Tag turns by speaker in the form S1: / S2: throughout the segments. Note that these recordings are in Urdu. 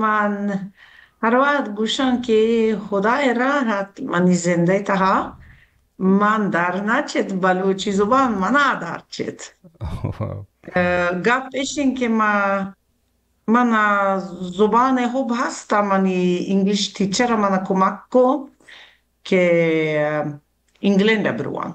S1: man هرواد گوشن که خدای راحت منی زنده تها من در نچید بلوچی زبان من در چید گپ ایشین که من زبان خوب هستا منی انگلیش تیچر من کمک کو که انگلند بروان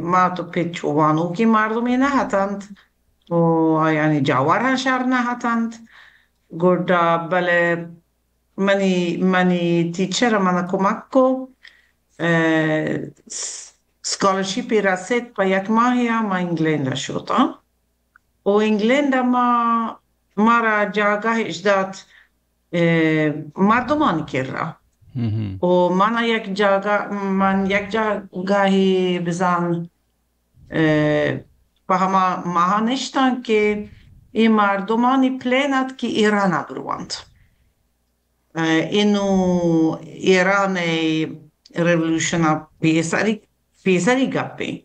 S1: ما تو پیچوانو که مردمی نه هتند و یعنی جاور شهر نه هتند گرد بله منی تیچر من کمک کو سکالرشیپی رسید په یک ماهی ما انگلند شد و انگلند ما را جاگاه اجداد مردمان کرد و من یک جاگاهی بزن به همه ماها نشتن که این مردمانی پلینت که ایران بروند اینو ایران revolution پیسری گپی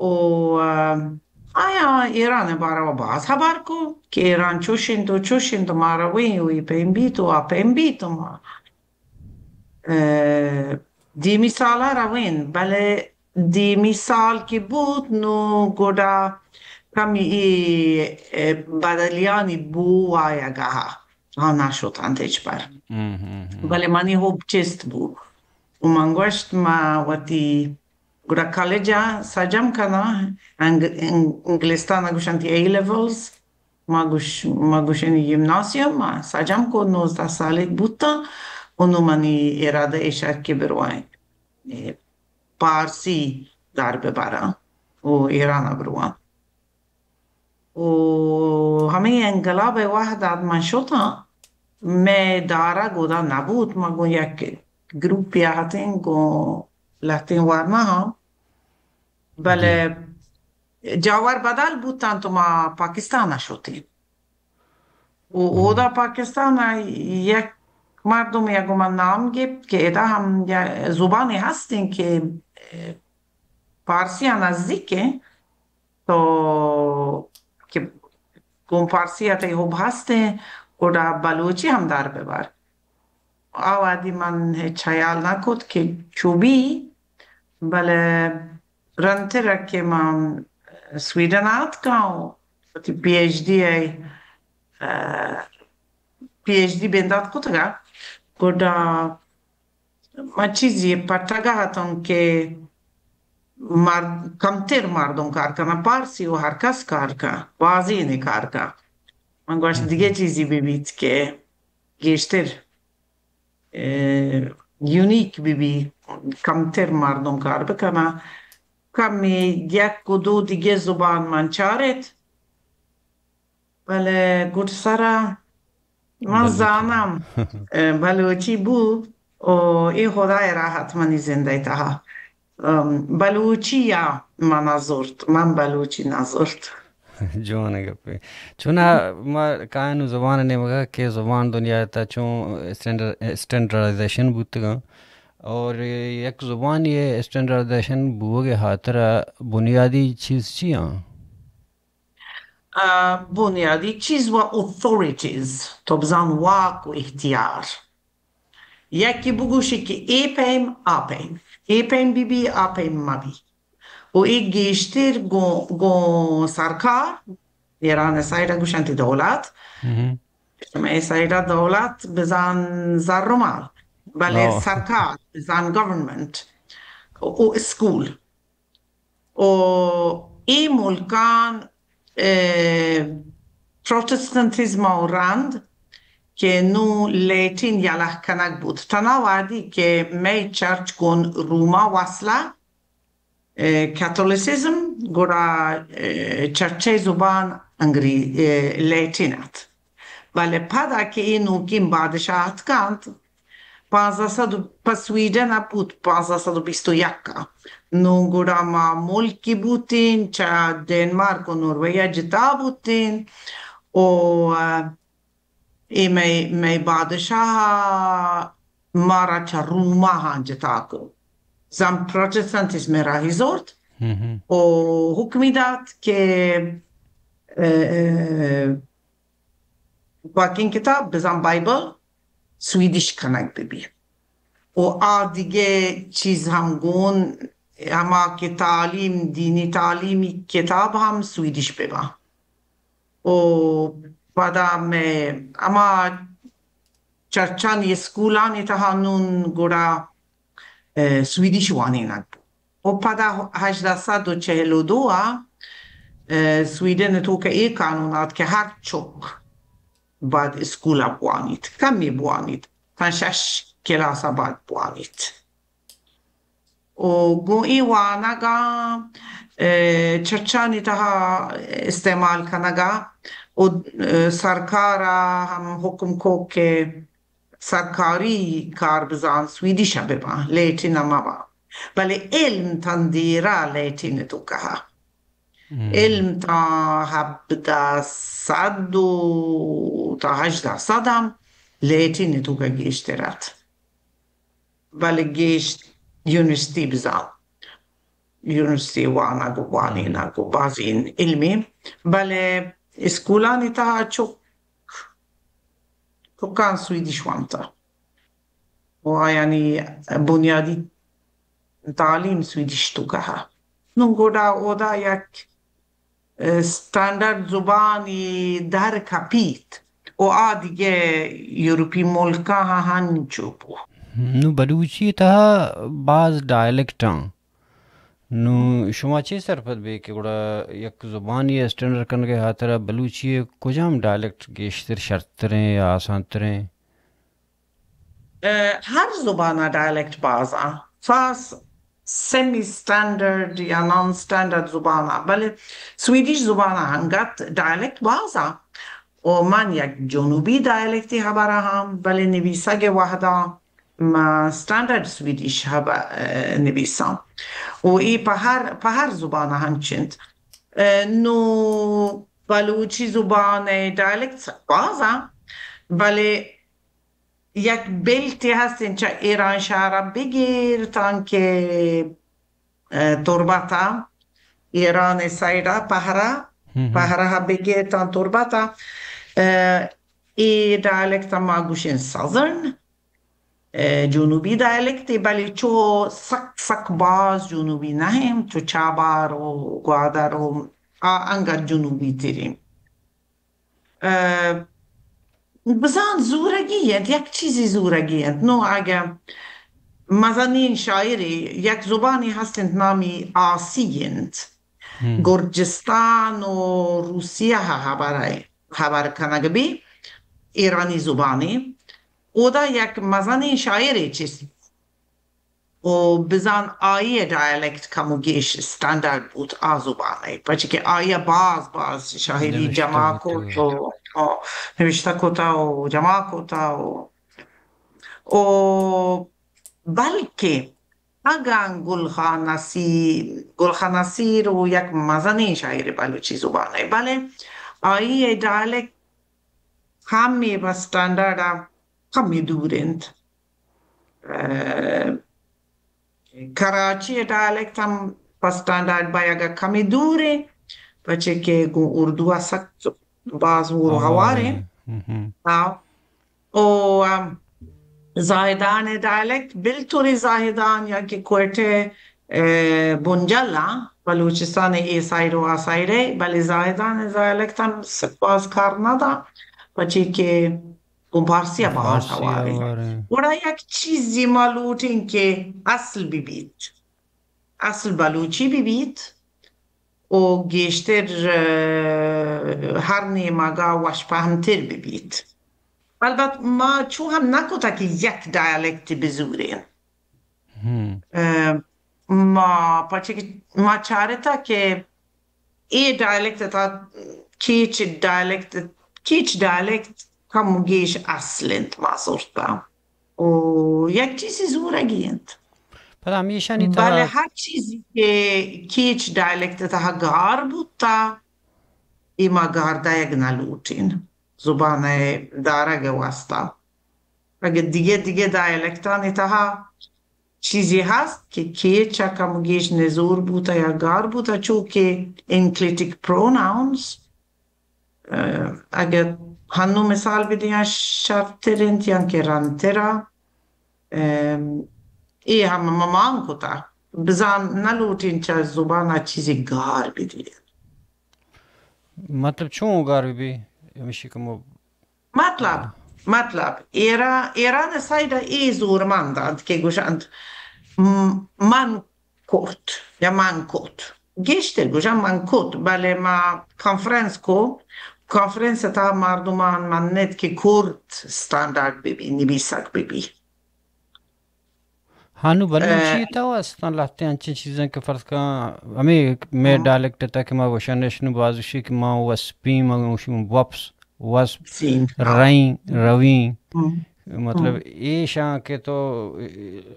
S1: و آیا ایران بارا باز خبر کو که ایران چوشند مارا وی پیم بیتو ما دی مثال را وین بله دی مثال که بود نو گودا کمی بدلیانی بو آیا گاه نشد انتج بر بله منی خوب چست بود و من گوشت ما وقتی گودا کالجا سجم کنا انگلستان گوشنتی ای لیولز ما گوشنی گیمناسیوم ما سجم کو 19 سالک بودتا اونو منی اراده ایشد که بروان پارسی در ببرم و ایران بروان و همه انقلاب واحد من شدم me dara goda nabud ma gon یک گروپی هاتین گو لاتین وارنا هم
S2: جی.
S1: بله جاور بدل بودن تو ما پاکستان شدیم و اودا پاکستان یک مردم یک من نام gibt که ادا هم زبانی هستین که فارسی نزدیکه تو که گم فارسی اتای خوب هسته گودا بلوچی هم در ببر آوادی من هیچ حیال نکد که چوبی بله رنتره که من سویدن آتکاو پی اچ دی PhD بنداد کتگا گودا ما چیزی پتگا هاتم که کمتر مردم کار کنن پارسی و هر کس کار کن بازی نی کار کن من گوش دیگه چیزی ببید که گیشتر یونیک ببی کمتر مردم کار بکنن کمی یک و دو دیگه زبان من چارت بله گوش سرا من زانم بلوچی بود و این خدای راحت منی زنده تها بلوچی یا من نزرد من بلوچی نزرد
S2: جوان گپی چون ما کانو زبان نے مگا کہ زبان دنیا تا چون اسٹینڈرڈائزیشن بوتگا اور یک زبان یہ اسٹینڈرڈائزیشن بوگے ہاترا بنیادی چیز چیاں
S1: بنیادی چیز و authorities تبزان واق و اختیار یکی بگوشی که ای پیم آپیم ای پیم بی بی آپیم مبی و ای گیشتر گو سرکار ایران سایره گوشنتی دولت ای سایره دولت بزن زرمال بله سرکار بزن government و اسکول و ای ملکان پروتستانتیزم و راند که نو لیتین یلح کنک بود تناوردی که می چرچ گون روما وصله کاتولیسیزم گورا چرچه زبان لیتینت ولی پدا که اینو کم بادشاهت کند 1500 سویدن بود 1521 نو گورا ما ملکی بودین چه دنمارک و نروژ جدا بودین و می بادشاه مارا چه روما ها جدا کو زن پروتستانتیسم را هیزورد و حکمی داد که باکین کتاب بزن بایبل سویدیش کنک ببین و دیگه چیز هم گون اما که تعلیم دینی تعلیمی کتاب هم سویدیش ببین و بعدا اما چرچان اسکولانی تهانون گورا سویدیش وانی نبود و بعدا 1842 سویدن تو که ای قانونات که هر چوک بعد اسکولا بوانید کمی بوانید 5-6 کلاس بعد بوانید و گو ای وانگا چرچانی تها استعمال کنگا و سرکارا هم حکم کو که سرکاری کار بزن سویدیش ببین لیتین ما با ولی علم تندیرا لیتین تو که علم تا 1700 تا 1800 هم لیتین تو که گیشترات ولی گیشت یونیورسیتی بزن یونیورسیتی وانگو وانی نگو بازین علمی ولی اسکولانی تا چوک تو کان سویدیش وانتا و یعنی بنیادی تعلیم سویدیش تو که نون گودا اودا یک ستاندرد زبانی در کپیت و دیگه یوروپی ملکا ها هنچو بو
S2: نو بلوچی تا بعض ڈائلیکٹاں نو شما چی سرپت بے کہ گوڑا یک زبانی اسٹینڈر کن کے ہاترا بلوچی کجام ڈائلیکٹ گیشتر شرطریں یا آسانتریں
S1: هر زبان dialect بازا فاس سمی ستاندرد یا نان ستاندرد زبانه ولی سویدیش زبانه هنگت dialect بازا و من یک جنوبی دیالکتی هبره هم ولی نویسگ وحده ما ستاندرد سویدیش نویسم و ای په هر زبان همچند نو بلوچی زبان دیالکت بازم ولی یک بلتی هست اینچه ایران شهر بگیر تان که تربتا ایران سایدا پهره ها بگیر تان تربتا ای دیالکت ما گوشین سازرن جنوبی دیالکتی ولی چو سک باز جنوبی نهیم چو چابار و گوادر و انگر جنوبی تریم بزن زورگیت یک چیزی زورگیت نو اگه مزنین شاعری یک زبانی هستند نامی آسیند گرجستان و روسیه خبر کنگ بی ایرانی زبانی او دا یک مزنین شاعری چیست و بزن آیه دیالکت کموگیش استاندارد بود زبانه پچه که آیه باز شاعری جمع کت و نوشته کتا و جمع کتا و بلکه اگر گلخان نصیر و یک مزنین شاعر بلوچی زبانه بله آیه دیالکت همی با استاندارد کمی دورند کراچی دیالکت هم با استاندارد باید کمی دوره بچه که اردو هست باز و هواره و زاهدان دیالکت بلطوری زاهدان یا که کوئٹه بنجلا بلوچستان ای سایر و آسایره بلی زاهدان دیالکت هم سپاس کار ندا بچه که پارسی باز هواره برا یک چیزی معلومت این که اصل ببید اصل بلوچی ببید و گیشتر هر نیمگا وش فهمتر ببید البته ما چون هم نکوتا که یک دیالکت بزورین ما چارتا که ای دیالکت تا کیچ دیالکت کموگیش اصلند ما صورتا و یک چیزی زورگیند بله هر چیزی که کیچ دیالکت تا گار بود تا ایما گارده یک نلوتین زبان دارگ واسطا اگه دیگه دیالکتانی تا چیزی هست که کیچا کموگیش نزور بوده یا گار بوده چون که انکلیتیک پروناونز اگه هنو مثال بدیم شرطرند یا که رنترا ای همه مامان کتا بزن نلوتین چه زبان چیزی گار بدیم
S2: مطلب چون گار بی؟ میشه که
S1: مطلب ایران سایدا ای زورمندند که گوشند من کت یا من کت گشتر گوشند من کت بله ما کنفرنس تا مردمان من ند که کرد ستاندارد ببی نبیسک ببی
S2: هانو بلوچی تا واسطان لحظه انچه چیزن که فرض کن امی می دیالکت تا که ما وشنشنو بازوشی که ما وسپیم وشیم واپس واسپ رین روین مطلب ایشان که تو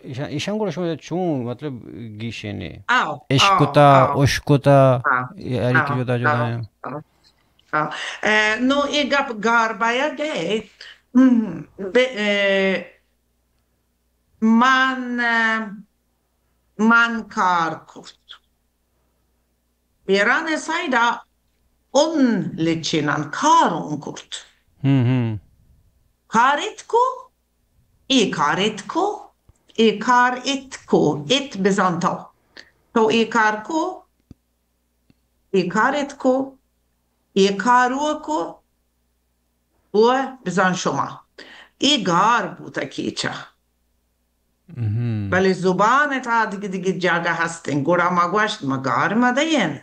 S2: ایشان گوش شما چون مطلب گیشه نه اشکوتا اشکوتا یاری که جدا ہے
S1: نو ای گپ گار باید گه من کار کرد ایران سایدا اون لچینان کارون کرد کارت کو ای کارت کو ات بزن تو ای کار کو ای کارت کو ای کارو کو و بزن شما ای گار بوده کیچه ولی زبان تا دیگه جاگه هستن گوڑا ما گوشت ما گار مدین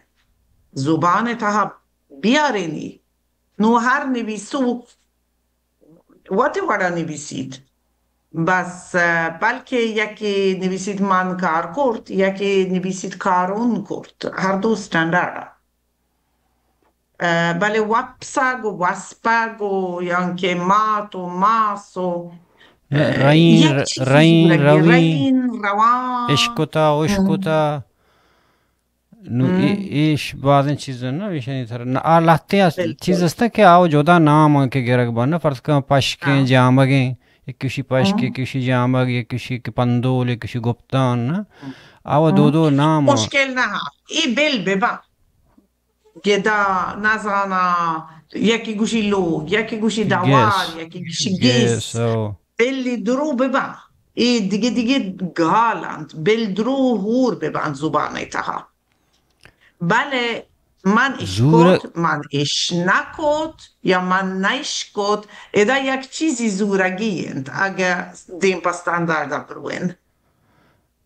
S1: زبان تا بیارینی نو هر نویسو واتی وڑا نویسید بس بلکه یکی نویسید من کار کرد یکی نویسید کارون کرد هر دو ستاندارد بله وپسگ و وسپگ و یانکه مات و ماس و یک چیزی
S2: رین
S1: زورگی
S2: روی
S1: رین روان
S2: اشکتا اشکتا نو
S1: ام،
S2: ایش بعض این چیزا نه ایشانی تر نه آلهتی است چیز
S1: بالکل
S2: است که آو جدا نام که گرگ بانه فرض کنم پشکیں
S1: اه،
S2: جامگیں یک کشی پشک یک
S1: ام،
S2: کشی جامگ یک کشی که پندول یک کشی گپتان نه آو دو
S1: ام.
S2: دو نام
S1: مشکل نه ای بل ببا گدا نزانا یکی گوشی لو یکی گوشی دوار
S2: گس
S1: یکی گوشی
S2: گس
S1: گیس
S2: او
S1: بلی درو ببا ای دیگه گالند بل درو هور ببند زبانه تها بله من
S2: زور
S1: اشکوت من اش نکوت یا من نشکوت ادا یک چیزی زورگی انت اگه دیم پستاندارد بروین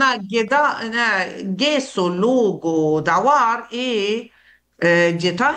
S1: نه گدا نه گیسو لوگو دوار ای جتا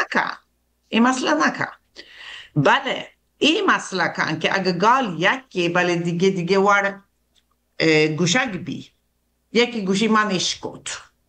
S1: نکن این مسئله نکن بله این مسئله کن که اگه گال یکی بله دیگه وار گوشک بی یکی گوشی من اشکوت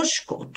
S1: اشکوت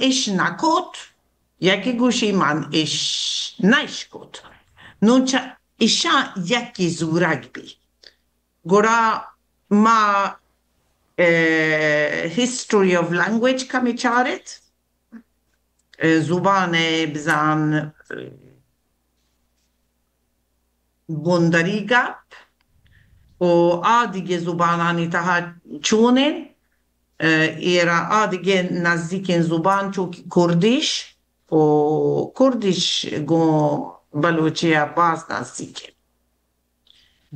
S1: اش نکوت یکی گوشی من اش نشکوت نونچه ایشا یکی زورگ بی گورا ما history of language کمی چارت زبان بزن بندری گپ و آدیگه زبانانی تها چونین ایرا آدیگه نزدیک زبان چون کردیش و کردیش گو بلوچی باز نزدیک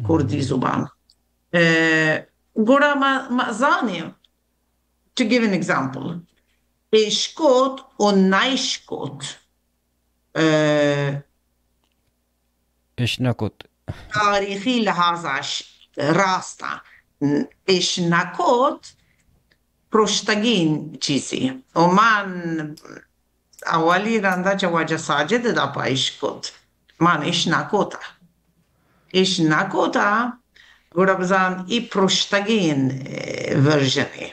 S1: کردی زبان گورا ما زانیم to give an example اشکوت و نایشکوت
S2: إيش نكت
S1: تاریخی لحاظش راستا اش نکوت پرشتگین چیزی و من اولی رنده چه واجه ساجد دا پا اش کت من اش نکوتا گوڑا بزن ای پرشتگین ورژنی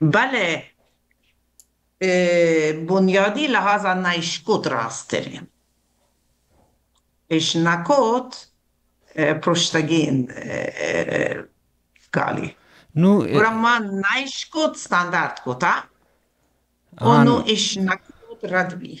S1: بله بنیادی لحاظا نایشکوت راست داریم اش نکوت پرشتگین گالی
S2: نو
S1: گورا من نایشکوت ستاندارد کوتا اونو
S2: آن
S1: اش نکوت رد بی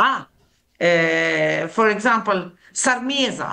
S1: ته for example سرمیزا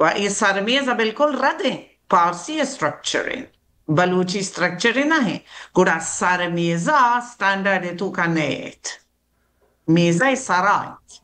S1: و این سرمیزا بالکل رده پارسی استرکچرین بلوچی استرکچری نه گوڑا سرمیزا ستاندرد تو کنیت میزه سرای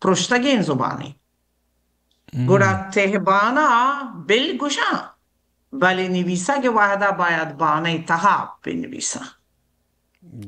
S1: پرشتگین زبانی گوڑا تهبانا بالگوشا ولی نویسا که وحدا باید بانه تها بنویسا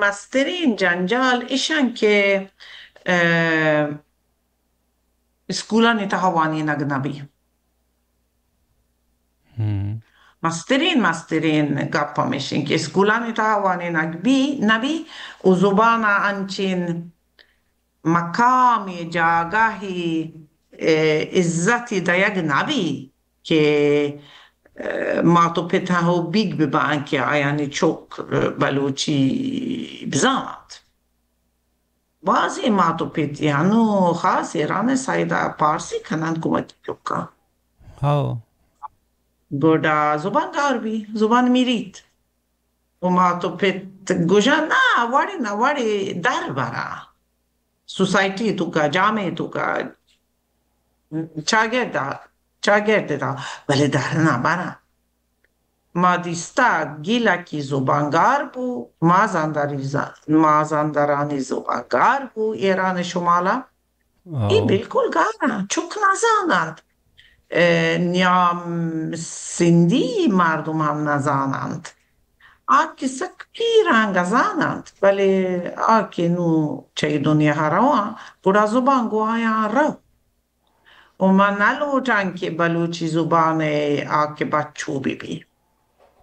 S1: مسترین جنجال ایشان که اسکولانی تها وانی نگنبی مسترین گپا میشین که اسکولانی تها وانی نبی و زبان انچین مقامی جاگاهی عزتی دیگ نبی که ما تو پته و بیگ ببین که آیانی چوک بلوچی بزاند بعضی ما تو پیت یعنو خاص ایران سایدا پارسی کنن کمک بکن
S2: هاو
S1: گودا زبان غربی زبان میرید و ما تو پیت گوشن نه واری در برا سوسایتی تو کا جامعه تو کا چاگرد چاگرد دا ولی در نبرن ما دیستا گیلا کی زبانگار بو مازندرانی زبانگار بو ایران شمالا ای
S2: هاو
S1: بالکل گارا چوک نزانند نیام سندی مردم هم نزانند آکی سک پیرانگ زانند ولی آکی نو چه دنیا هروا بودا زبان گو آیا رو و من نلوٹن که بلوچی زبان آکے بچو بھی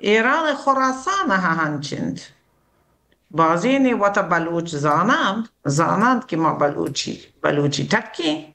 S1: ایران خراسان ها هانچند بازینی وata بلوچ زانند که ما Balochi تکی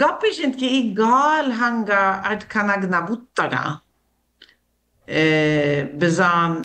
S1: Gapishint ki i gal hanga ad kanagna buttaga bizan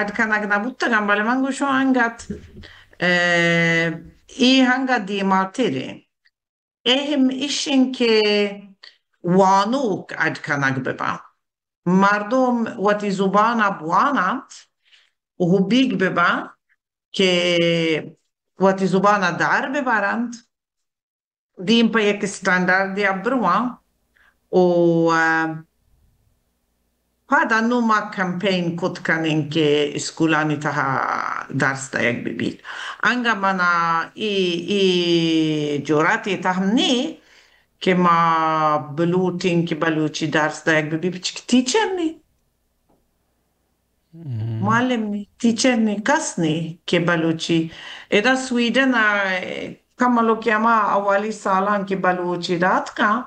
S1: ad kanagna buttaga bale mangu sho hangat i hanga di martiri ehim ishin ke wanuk ad kanag beba مردم وقتی زبان بوانند و بیگ ببن که وقتی زبان در ببرند دیم په یک استانداردی بروان و هذا نوع کمپین کد کنین که اسکولانی تها درس دایک ببید انگا منا ای جوراتی تهمنی که ما بلوتین که بلوچی درس دایک ببید بچه تیچر نی معلم نی تیچر نی کس نی که بلوچی ادا سویدن کمالو که ما اولی سالان که بلوچی داد که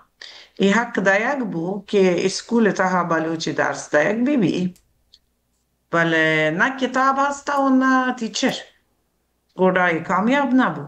S1: ای حق دایک بو که اسکول تها بلوچی درس دایک ببی بله نه کتاب هستا و نه تیچر گودای کامیاب نبو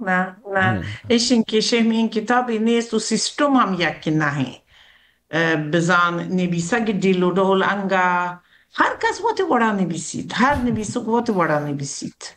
S1: نه نه ایشین که شمین کتابی نیست و سیستم هم یکی نهی بزن نویسگ دیلو دول انگا هر کس وقت وڑا نویسید هر نویسگ وقت وڑا نویسید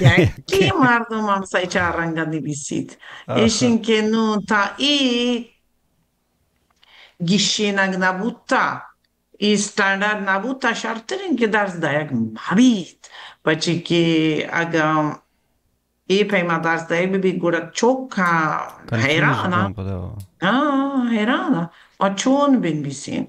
S1: یکی مردم هم سایچار رنگا نویسید ایشین که نو تا ای گیشینگ نبوتا ای ستاندرد نبوتا شرطرین که درس دایگ مبید بچه که اگه ای پیما درس دایگ ببید گوڑا چوک حیرانا حیرانا ما چون بنویسیم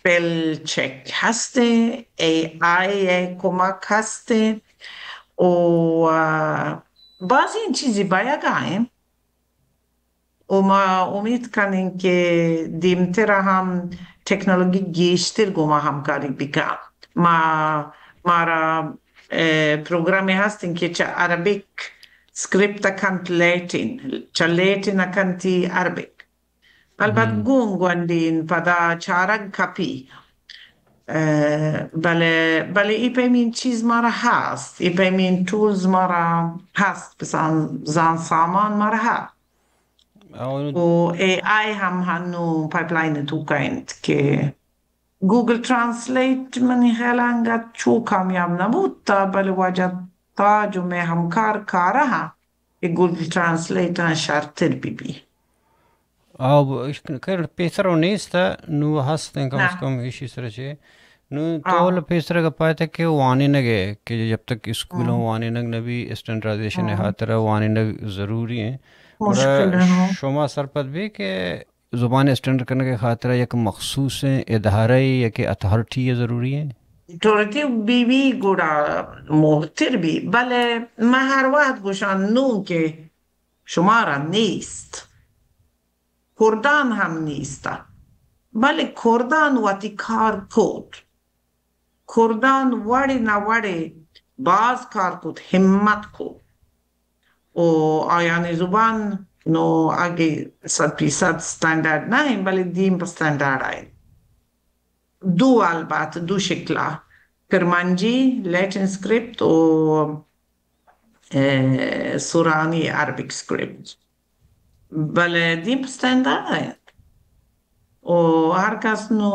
S1: spell check هسته AI کمک هسته و بعضی این چیزی باید گایم و ما امید کنیم که دیمتر هم تکنولوژی گیشتر گما همکاری بکن. ما مارا پروگرامی هستیم که چه عربیک سکریپت کنت لیتین چه لیتین کنتی عربیک البته گوندین پدا چارگ کپی بله ای پیمین چیز مارا هست ای پیمین تولز مارا هست بسان زان سامان مارا هست و ای آی هم هنو پایپلاین تو کند که گوگل ترانسلیت منی خیلی انگار چو کامیاب نبود تا بله واجد تا جو میں همکار کاره ها که گوگل ترانسلیت هم شرطر بی
S2: او کر پیسر نیست نو هستن کم از کم ایشی سرچه نو تو پیسر کا پایتا که وانی نگه که جب تک اسکول وانی نگ نبی استنڈرائزیشن خاطر وانی نگ ضروری ہیں شما سرپد بھی کہ زبان اسٹینڈرڈ کرنے کے خاطر یک مخصوص ادارے یا کہ اتھارٹی یہ ضروری ہے
S1: اتھارٹی بی گوڑا محتر بھی بلے میں ہر وقت گوشان نو که شمارا نیست کردان هم نیستا بله کردان واتی کار کود کردان وڑی نا وڑی باز کار کود همت کود و آیانی زبان نو اگه 100% ستاندرد نه بله دیم پر ستاندرد آئی دو البته دو شکلا کرمانجی لیٹن سکریپت و سورانی عربیک سکریپت بله دیم ستاندرد آئی و هر کس نو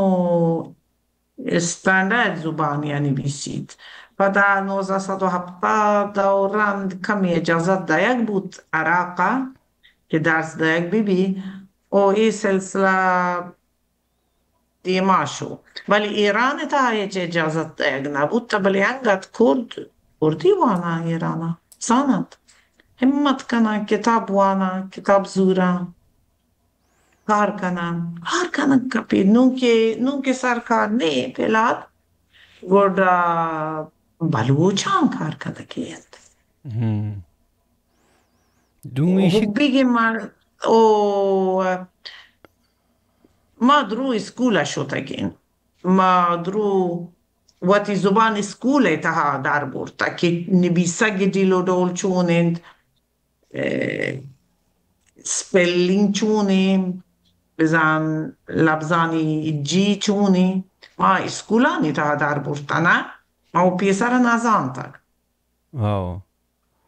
S1: استاندرد زبانی یعنی بیسید و در 1970 دوران کمی اجازت دایک بود عراقا که درس دایک بی و این سلسله دیما شو ولی ایران تا هیچ اجازت دایک نبود تا بلی انگت کردی وانا ایرانا ساند همت کنن کتاب وانا کتاب زورا کار کنن کپی نون که سرکار نه پلاد گوڑا بلوچان کار کنن که یند بیگی ما درو اسکولا شوتا گین ما درو واتی زبان اسکولا تها در بورتا که نبیسا گدیلو دول چونند سپلینگ چونیم بزن لبزانی جی چونی ما اسکولانی تا در بورتا نه ما پیسر نزان تک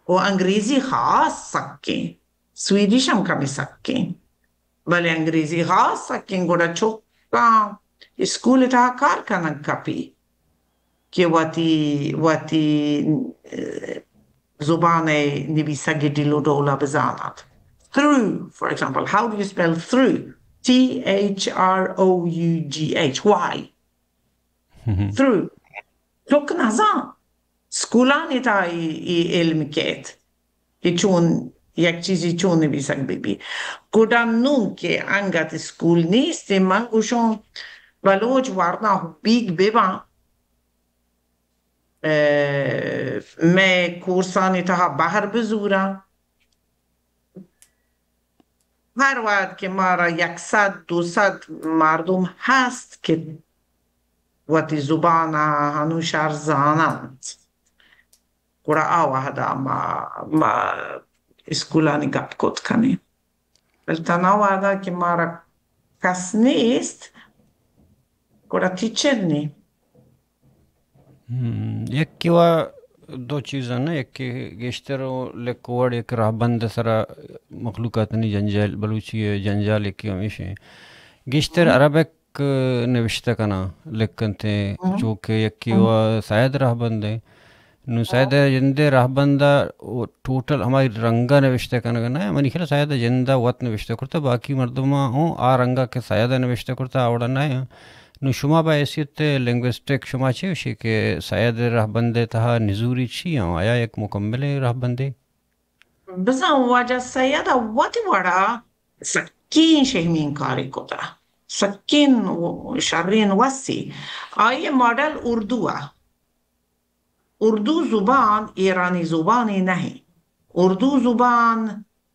S1: و انگریزی خاص سکین سویدیش هم کمی سکین ولی انگریزی خاص سکین گوڑا چوکا اسکول تا کار کنن کپی که واتی زبان نویسگی دیلو دولا بزاند through for example how do you spell through THROUGH why through چوک نزان سکولانی تا ای علم کت که چون یک چیزی چون نویسک بی گودم نون که انگت سکول نیست من گوشم بلوچ ورنا بیگ ببان میں کورسانی تا بحر بزورم هر وقت که مارا 100-200 مردم هست که واتی زبان هنو شهر زانند گوڑا آوه دا ما اسکولانی گپ کد کنیم بلتنا وادا که مارا کس نیست گوڑا تیچر نیم
S2: یکی و دو چیزاں نا یک گیشتر لکوڑ ایک راہبند سرا مخلوقاتنی جنجال بلوچی جنجال یکی ہمیشہ گیشتر عربک نوشتہ کنا لکن تھے چونکہ یکی و ساید راہبند ہے نو ساید جندے راہبندہ ٹوٹل ہماری رنگا نوشتہ کنا کنا ہے منی خیال ساید جندہ وط نوشتہ کرتا باقی مردمہ ہوں آ رنگا کے ساید نوشتہ کرتا آوڑا ہے نو شما با حیثیت لنگویسٹک شما چی وشی که ساید راهبنده تها نزوری چی هم آیا یک مکمل راهبنده؟
S1: بزن واجه ساید واتی وڑا سکین شهمین کاری کتا سکین شرین وسی آیه مدل اردو زبان ایرانی زبانی نہیں اردو زبان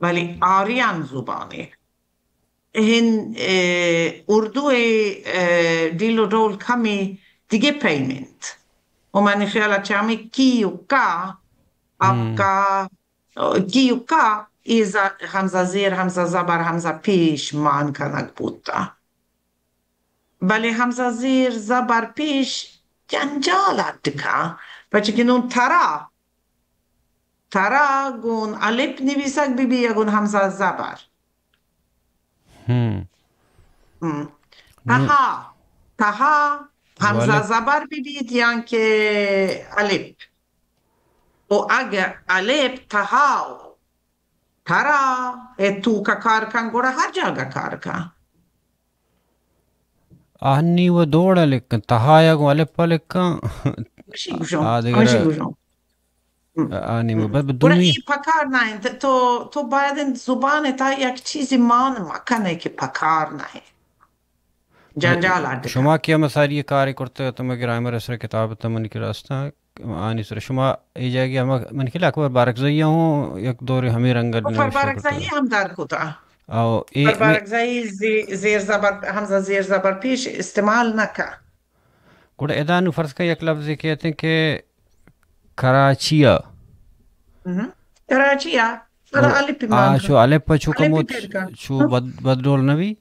S1: ولی آریان زبانه. اردو دیل و دول کمی دیگه پیمند و من خیالت همه کی و کا
S2: امم
S1: ابکا کی و کا ایزا همزه زیر همزه زبر همزه پیش مان کنک بودا ولی همزه زیر زبر پیش جنجال دکا بچه که نون ترا گون الف نویسک بی گون همزه زبر
S2: هم
S1: م.
S2: نو
S1: تها همزه
S2: والب
S1: زبر ببینید یعنی که الف و اگه الف تها ترا تو که کار کن گوره هر جا کار کن
S2: آنی و دوڑا لکن تهایا کو الف لکن
S1: ماشي گوشم ماشي
S2: آدگر
S1: گوشم
S2: آنی و بعد
S1: گوره
S2: بدونی
S1: ای پکار نه تو باید این زبان تا یک چیزی مان مکنه که پکار نه جنجال دکن
S2: شما کیا مساری کاری کرتے تو میں گرامر اسر کتاب تمن کی راستہ آنی سر شما ای جاگی اما من کلا اکبر بارکزئی ہوں یک دور ہمیں رنگل
S1: پر
S2: نوشته
S1: بارگزایی
S2: کرتے
S1: هم در کتا
S2: او ای
S1: پر
S2: می
S1: بارگزایی زیر زبر همزه زیر زبر پیش استعمال نکن
S2: کوڑا ادانو فرض کا یک لفظ کہتے ہیں کہ کراچیا
S1: مهم. کراچیه
S2: او
S1: برای الپی مان کن
S2: شو الف چو
S1: الپی
S2: کموت
S1: پیر کن
S2: شو بدرول نبی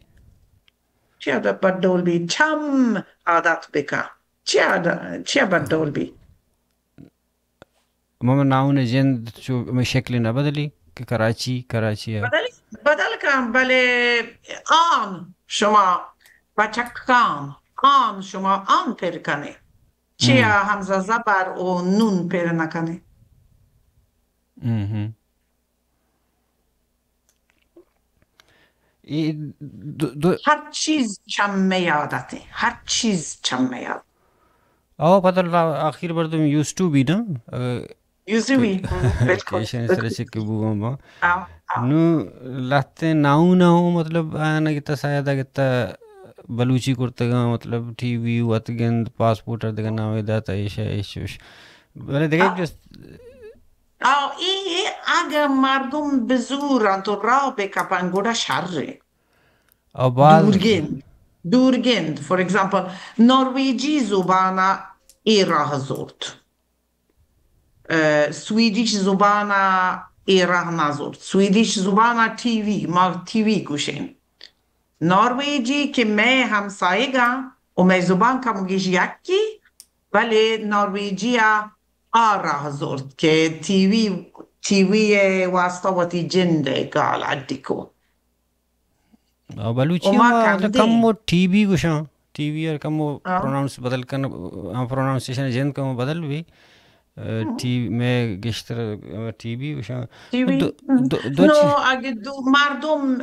S1: چی عادت بد دول بی چم عادت بکن چی بد دول بی
S2: ماما ناون جند شو میں شکل نہ بدلی کہ کراچی ہے
S1: بدل کن بله آن شما بچکان آن شما آن پیر کنه چی
S2: ہم
S1: همزه زبر و نون پیر نکنه
S2: ہم ای دو
S1: هر چیز چمه یادته هر چیز چمه یاد
S2: او پتہ آخر بار تم یوز ٹو بی نا
S1: یوزیوی بالکل
S2: کیشن اس طرح سے کہ بو
S1: آو آو
S2: نو لاتتے ناؤ نہ ہو مطلب آنا کتا سایدہ کتا بلوچی کرتگا مطلب ٹی وی واتگند پاسپورٹ ارتگا ناوی داتا ایشا ایشوش ولی دیگه
S1: آو
S2: جست
S1: آو ای اگه مردم بزورن تو راه بکپن گوده شره
S2: او بعض
S1: دورگند for example نرویجی زبانه ای راه زورد سویدیش زبانه ای راه نزورد سویدیش زبانه تیوی ما تیوی گوشیم نرویجی که می همسایگا و می زبان کمگیش یکی ولی نرویجی راه زورد که تیوی واسطه و تی جنده قال عدیکو
S2: او بلوچی
S1: وما
S2: ہوا
S1: كان
S2: مطلب کم
S1: دين
S2: وہ ٹی وی گوشاں ٹی وی اور کم وہ
S1: اه
S2: پروناؤنس بدل کن پروناؤنسیشن جن کم بدل بھی ٹی میں گشتر ٹی وی گوشاں دو
S1: تیوی
S2: دو
S1: نو
S2: چی
S1: اگه مردم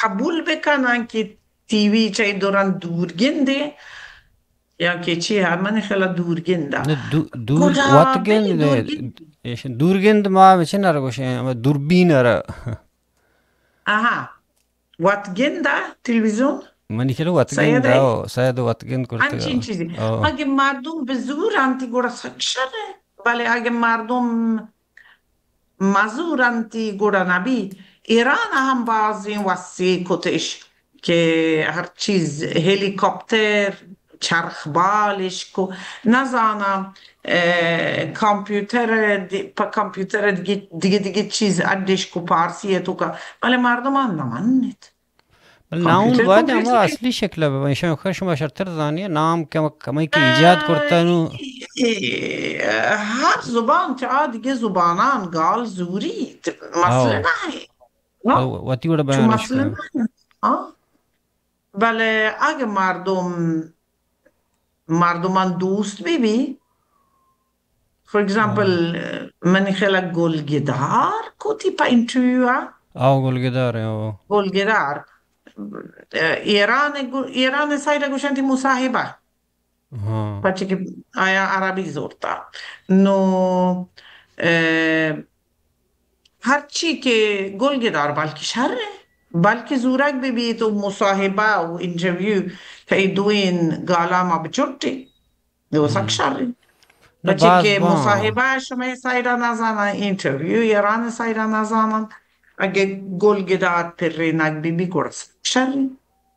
S1: قبول بکنن که تیوی چه دوران دورگنده یا که چی هم من خیلی دورگنده
S2: دور
S1: گودا بلی
S2: واتگن
S1: دورگند
S2: دورگند ما بچن نرا گوشاں دوربین نرا
S1: آها واتگنده تلویزیون
S2: منی کلو واتگند
S1: سیده
S2: او ساید واتگند کرتے
S1: همچین چیزی
S2: او
S1: اگه مردم به زورن گودا شده ولی اگه مردم مزورنتی گودا نبی ایران هم بعضی وسیع کتش که هر چیز هلیکوپتر چرخ بالش کو نزانم کامپیوتر دیگه چیز ادش کو پارسیه تو که ولی مردم هم نمانید
S2: ناون
S1: کامپیوتر
S2: باید اما
S1: کامپیوتر
S2: اصلی شکل به شما شما شرطر زانیه نام کمی که ایجاد کرتا نو
S1: هر زبان تا دیگه زبانان قال زوری مسئله
S2: او
S1: نه
S2: واتی گوڑا
S1: چون
S2: بیانش
S1: مسئله
S2: کنم
S1: نه ولی اگه مردمان دوست ببی for example من خیلی گلگدار کتی پا اینترویو
S2: او گلگدار او
S1: گلگدار ایران سایل گوشنتی مصاحبه
S2: ها
S1: بچه که آیا عربی زورتا نو هرچی که گلگدار بلکه شره بلکه زورک ببی تو مصاحبه و انترویو که دوین گالا ما بچوتی دو سک شره
S2: نه
S1: بچه
S2: باز
S1: که
S2: با
S1: مصاحبه شما سایرا نزانن اینترویو ایران سایرا نزانن اگه گل گداد پر نگ بی بی گرس شر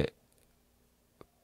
S1: ما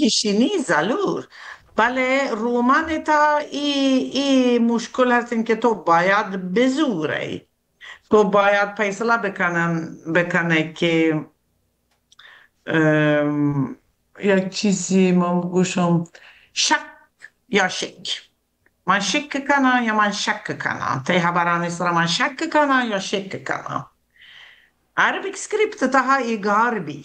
S1: گشینی زالور بله رومان تا ای مشکل هستین که تو باید بزوری تو باید فیصله بکنه که یک چیزی من گوشم شک یا شک من شک کنم یا من شک کنم تی خبرانی سر من شک کنم یا شک کنم عربی سکریپت تا ای غربی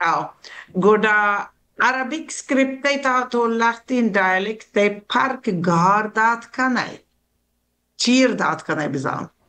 S1: او گودا عربیک سکریپت تا تو لاتین dialect park گاردات کنه چیر داد کنه بزن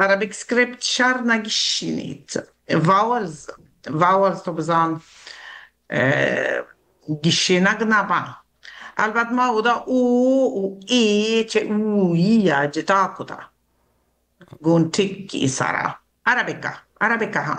S1: عربیک سکریپت شر نگشینید واولز تو بزن گشینگ نبا البته ما اودا او ای چه اوی یا جتا کتا گون تکی سارا عربیکا هم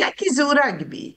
S1: یکی زورگ بی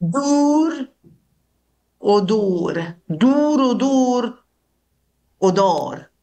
S1: دور و دور و دار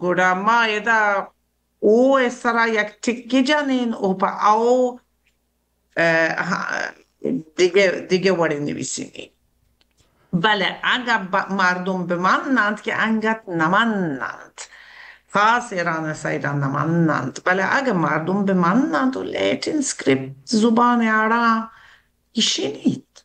S1: گودا ما یدا او اسرا یک تکی جانین او پا او دیگه وڑی نویسینی بله اگر مردم بمانند که انگت نمانند خاص ایران سایران نمانند بله اگر مردم بمانند و لیتین سکریپت زبان آرا کشینید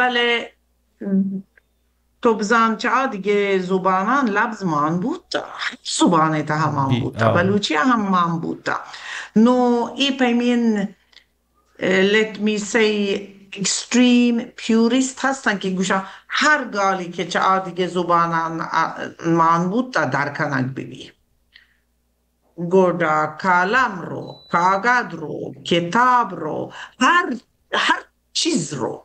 S1: بله تو بزن چه دیگه زبانان لفظ من بود هر زبانه تا هم بود بلوچی هم من بود نو ای payment let me say extreme purist هستن که گوشن هر گالی که چه دیگه زبانان من بود در کنک ببی گودا کلم رو کاغذ رو کتاب رو هر چیز رو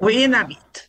S1: و این نبید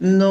S1: نو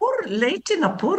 S1: پر لیتینا پر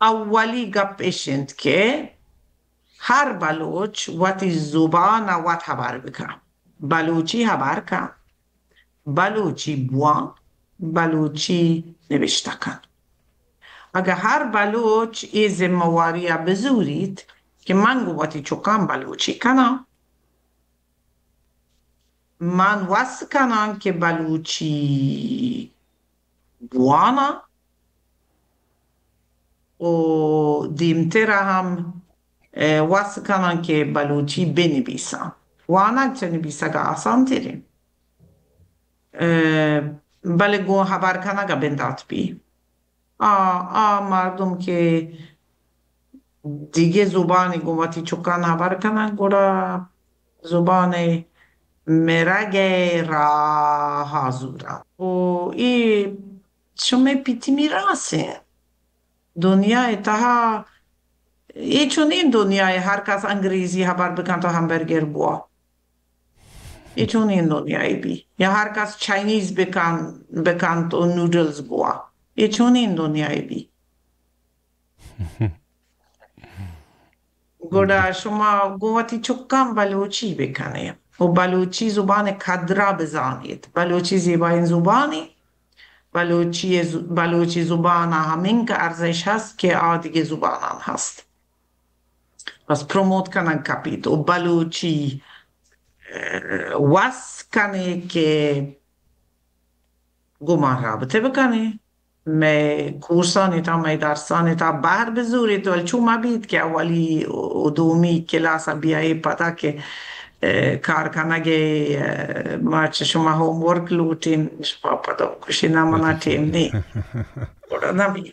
S1: اولی گپش اند که هر بلوچ وقتی زبان وقت خبر بکن بلوچی خبر کن بلوچی بوان بلوچی نوشته کن اگر هر بلوچ ای زمواری بزورید که من گوتی چوکم بلوچی کنم من واسه کنم که بلوچی بوانا و دیمتر هم واسه کنن که بلوچی بنویسن وانا چه نویسه که آسان ترین بله گو خبر کنه که بندات بی مردم که دیگه زبانی گواتی چکان خبر کنن گوڑا زبان مرگه را حاضورم و ای شما پیتی میراسه دنیای تها ای چون این دنیای هر کس انگریزی خبر بکن تا همبرگر بوا ای چون این دنیای بی یا هر کس چاینیز بکن تو نودلز بوا ای چون این دنیای بی گوڑا شما گواتی چکم بلوچی بکنه و بلوچی زبان کدرا بزانید بلوچی زیبایین زبانی بلوچی زبان همین که ارزش هست که آدیگه زبانان هست بس پروموت کنن کپید و بلوچی وس کنه که گمان رابطه بکنه می کورسانی تا می درسانی تا بهر بزورید ولی چون ما بید که اولی و دومی کلاس بیایی پتا که کار کنگه ما چه شما هومورک لوٹین شما پتا کشی نمانا ٹیم نی بڑا نبی